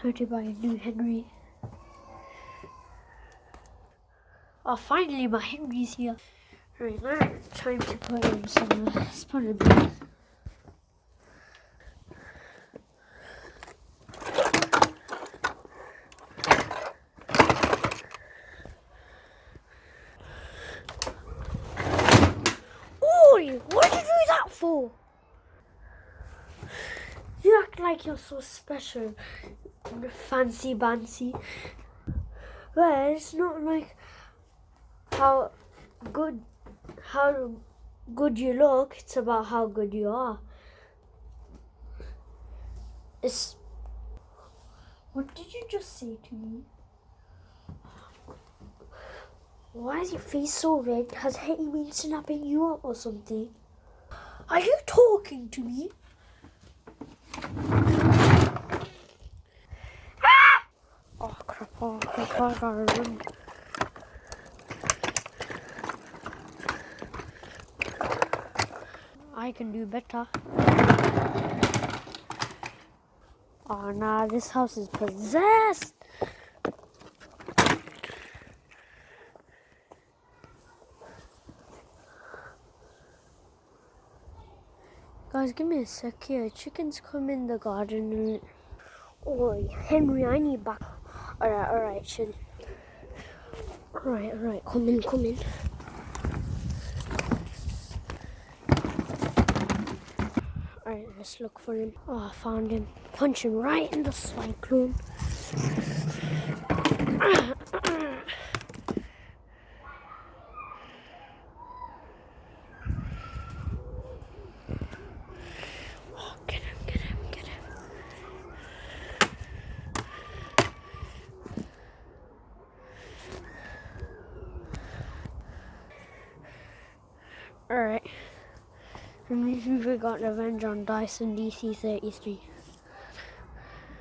Had to buy a new Henry. Oh, finally my Henry's here. Right, now time to put in some spotted beans. Oi, what did you do that for? You act like you're so special, fancy bancy. Well, it's not like how good you look, it's about how good you are. What did you just say to me? Why is your face so red? Has Hetty been snapping you up or something? Are you talking to me? Ah! Oh crap, I gotta run. I can do better. Oh nah, this house is possessed. Guys, give me a sec here. Chickens come in the garden. Oi, Henry, I need back. Alright, chill. Alright, come in. Alright, let's look for him. Oh, I found him. Punch him right in the cyclone. Oh, get him. Alright. And we got revenge on Dyson DC 33.